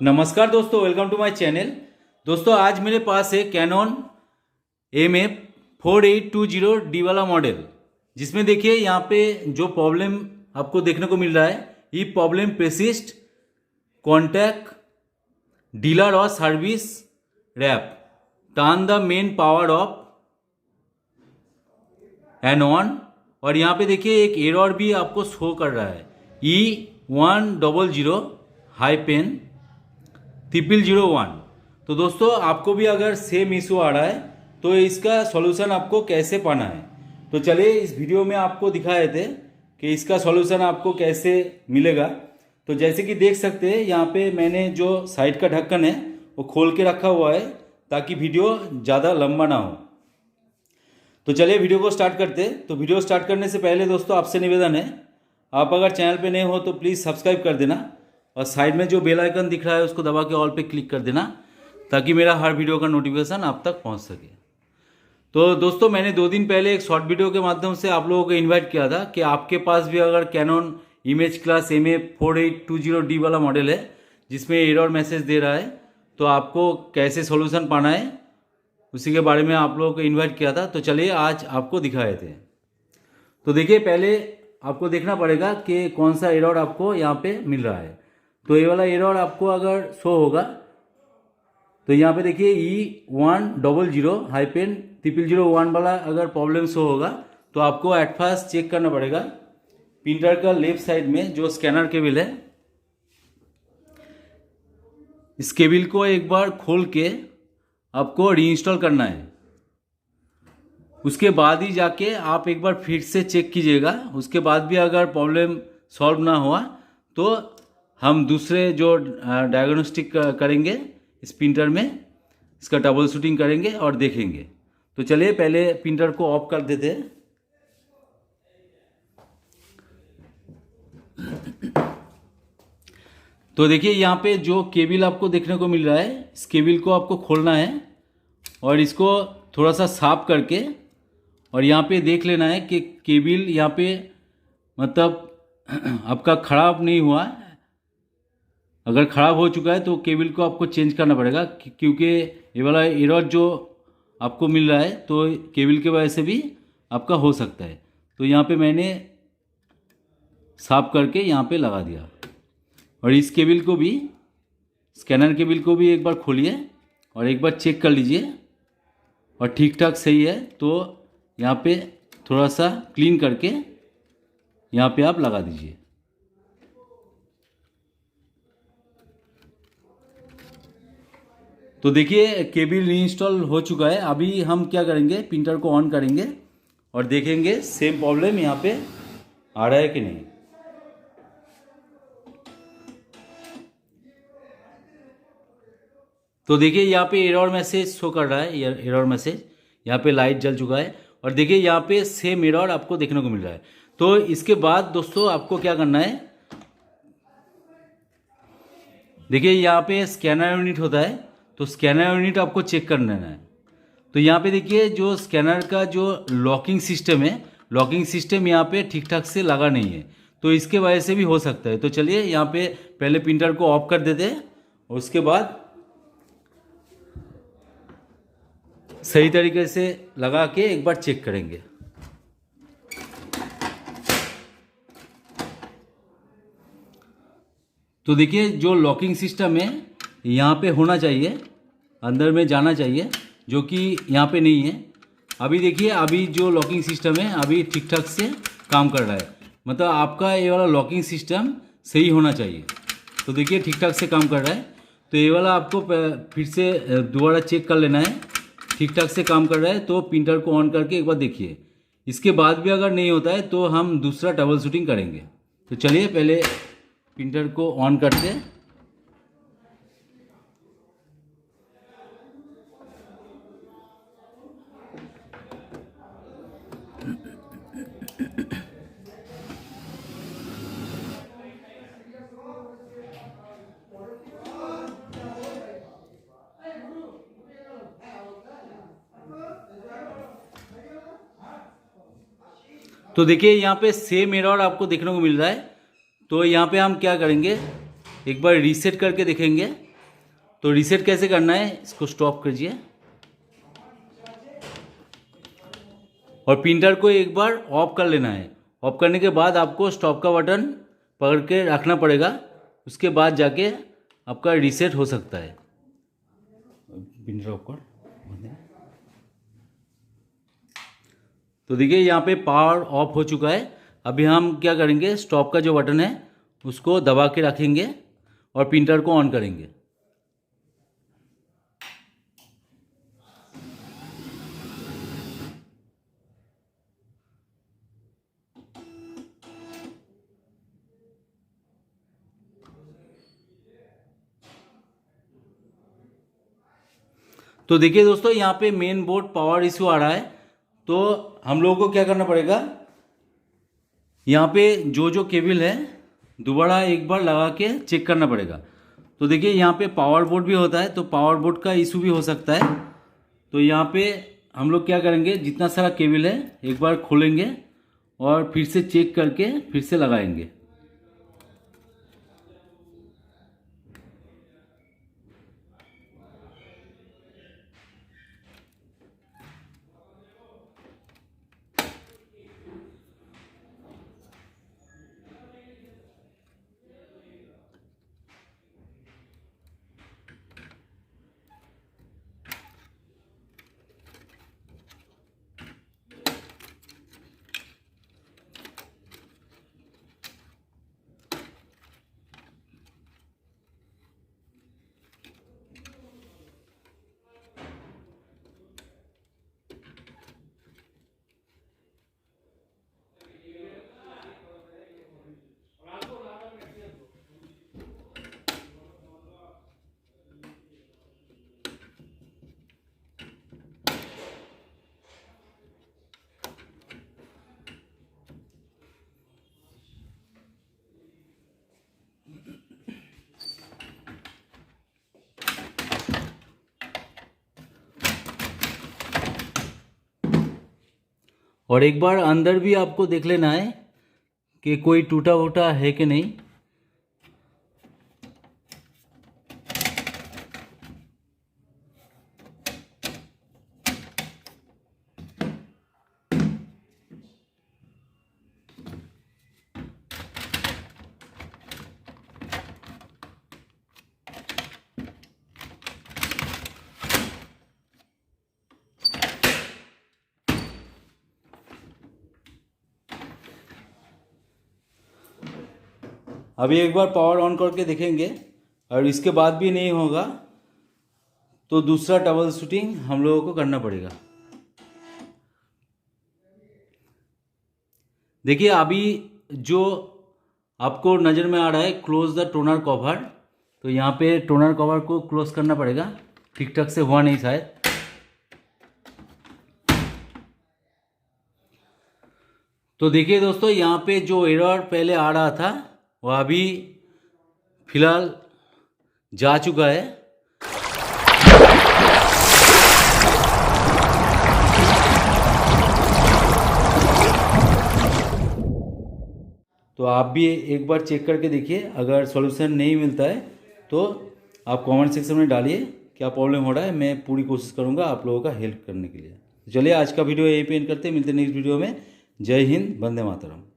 नमस्कार दोस्तों, welcome to my channel. दोस्तों आज मेरे पास है कैनन MF4820D वाला मॉडल, जिसमें देखिए यहाँ पे जो प्रॉब्लम आपको देखने को मिल रहा है, ये प्रॉब्लम पेसिस्ट कॉन्टैक्ट डीलर और service rep turn the main power off and on. और यहाँ पे देखिए एक एरर भी आपको शो कर रहा है, E100-0001। तो दोस्तों आपको भी अगर सेम इशू आ रहा है तो इसका सॉल्यूशन आपको कैसे पाना है, तो चलिए इस वीडियो में आपको दिखाए थे कि इसका सॉल्यूशन आपको कैसे मिलेगा। तो जैसे कि देख सकते हैं यहाँ पे मैंने जो साइड का ढक्कन है वो खोल के रखा हुआ है ताकि वीडियो ज़्यादा लंबा ना हो। तो चलिए वीडियो को स्टार्ट करते हैं। तो वीडियो स्टार्ट करने से पहले दोस्तों आपसे निवेदन है, आप अगर चैनल पे नए हो तो प्लीज़ सब्सक्राइब कर देना और साइड में जो बेल आइकन दिख रहा है उसको दबा के ऑल पे क्लिक कर देना ताकि मेरा हर वीडियो का नोटिफिकेशन आप तक पहुंच सके। तो दोस्तों मैंने 2 दिन पहले एक शॉर्ट वीडियो के माध्यम से आप लोगों को इन्वाइट किया था कि आपके पास भी अगर कैनन इमेज क्लास MF4820D वाला मॉडल है जिसमें एरर मैसेज दे रहा है तो आपको कैसे सोल्यूशन पाना है उसी के बारे में आप लोगों को इन्वाइट किया था। तो चलिए आज आपको दिखाए थे। तो देखिए पहले आपको देखना पड़ेगा कि कौन सा एरर आपको यहाँ पे मिल रहा है। तो ये वाला एरर आपको अगर शो होगा तो यहाँ पे देखिए E100-0001 वाला अगर प्रॉब्लम शो होगा तो आपको एट फर्स्ट चेक करना पड़ेगा प्रिंटर का लेफ्ट साइड में जो स्कैनर केबल है, इस केबल को एक बार खोल के आपको रीइंस्टॉल करना है। उसके बाद ही जाके आप एक बार फिर से चेक कीजिएगा। उसके बाद भी अगर प्रॉब्लम सॉल्व ना हुआ तो हम दूसरे जो डायग्नोस्टिक करेंगे इस प्रिंटर में, इसका ट्रबल शूटिंग करेंगे और देखेंगे। तो चलिए पहले प्रिंटर को ऑफ कर देते हैं। तो देखिए यहाँ पे जो केबल आपको देखने को मिल रहा है, इस केबल को आपको खोलना है और इसको थोड़ा सा साफ करके और यहाँ पे देख लेना है कि केबल यहाँ पे मतलब आपका ख़राब नहीं हुआ। अगर ख़राब हो चुका है तो केबल को आपको चेंज करना पड़ेगा क्योंकि ये वाला एरर जो आपको मिल रहा है तो केबल के वजह से भी आपका हो सकता है। तो यहाँ पे मैंने साफ करके यहाँ पे लगा दिया और इस केबल को भी, स्कैनर केबल को भी एक बार खोलिए और एक बार चेक कर लीजिए और ठीक ठाक सही है तो यहाँ पे थोड़ा सा क्लीन करके यहाँ पे आप लगा दीजिए। तो देखिए केबल रीइंस्टॉल हो चुका है। अभी हम क्या करेंगे, प्रिंटर को ऑन करेंगे और देखेंगे सेम प्रॉब्लम यहाँ पे आ रहा है कि नहीं। तो देखिए यहाँ पे एरर मैसेज शो कर रहा है, एरर मैसेज यहाँ पे लाइट जल चुका है और देखिए यहाँ पे सेम एरर आपको देखने को मिल रहा है। तो इसके बाद दोस्तों आपको क्या करना है, देखिए यहाँ पे स्कैनर यूनिट होता है तो स्कैनर यूनिट आपको चेक कर लेना है। तो यहाँ पे देखिए जो स्कैनर का जो लॉकिंग सिस्टम है, लॉकिंग सिस्टम यहाँ पे ठीक ठाक से लगा नहीं है तो इसके वजह से भी हो सकता है। तो चलिए यहाँ पे पहले प्रिंटर को ऑफ कर देते हैं और उसके बाद सही तरीके से लगा के एक बार चेक करेंगे। तो देखिए जो लॉकिंग सिस्टम है यहाँ पे होना चाहिए, अंदर में जाना चाहिए, जो कि यहाँ पे नहीं है। अभी देखिए अभी जो लॉकिंग सिस्टम है अभी ठीक ठाक से काम कर रहा है, मतलब आपका ये वाला लॉकिंग सिस्टम सही होना चाहिए। तो देखिए ठीक ठाक से काम कर रहा है। तो ये वाला आपको फिर से दोबारा चेक कर लेना है, ठीक ठाक से काम कर रहा है तो प्रिंटर को ऑन करके एक बार देखिए। इसके बाद भी अगर नहीं होता है तो हम दूसरा ट्रबल शूटिंग करेंगे। तो चलिए पहले प्रिंटर को ऑन करते हैं। तो देखिए यहाँ पे सेम एरर आपको देखने को मिल रहा है। तो यहाँ पे हम क्या करेंगे, एक बार रीसेट करके देखेंगे तो रीसेट कैसे करना है, इसको स्टॉप कीजिए और प्रिंटर को एक बार ऑफ कर लेना है। ऑफ करने के बाद आपको स्टॉप का बटन पकड़ के रखना पड़ेगा, उसके बाद जाके आपका रीसेट हो सकता है। प्रिंटर ऑफ कर। तो देखिए यहाँ पे पावर ऑफ हो चुका है। अभी हम क्या करेंगे, स्टॉप का जो बटन है उसको दबा के रखेंगे और प्रिंटर को ऑन करेंगे। तो देखिए दोस्तों, यहाँ पे मेन बोर्ड पावर इशू आ रहा है। तो हम लोगों को क्या करना पड़ेगा, यहाँ पे जो केबल है दोबारा एक बार लगा के चेक करना पड़ेगा। तो देखिए यहाँ पे पावर बोर्ड भी होता है, तो पावर बोर्ड का इशू भी हो सकता है। तो यहाँ पे हम लोग क्या करेंगे, जितना सारा केबल है एक बार खोलेंगे और फिर से चेक करके फिर से लगाएंगे। और एक बार अंदर भी आपको देख लेना है कि कोई टूटा फूटा है कि नहीं। अभी एक बार पावर ऑन करके देखेंगे और इसके बाद भी नहीं होगा तो दूसरा ट्रबल शूटिंग हम लोगों को करना पड़ेगा। देखिए अभी जो आपको नज़र में आ रहा है क्लोज द टोनर कवर, तो यहाँ पे टोनर कवर को क्लोज करना पड़ेगा। ठीक ठाक से हुआ नहीं शायद। तो देखिए दोस्तों, यहाँ पे जो एरर पहले आ रहा था वो अभी फिलहाल जा चुका है। तो आप भी एक बार चेक करके देखिए, अगर सॉल्यूशन नहीं मिलता है तो आप कमेंट सेक्शन में डालिए क्या प्रॉब्लम हो रहा है। मैं पूरी कोशिश करूँगा आप लोगों का हेल्प करने के लिए। चलिए आज का वीडियो यहीं पे एंड करते हैं, मिलते हैं नेक्स्ट वीडियो में। जय हिंद, वंदे मातरम।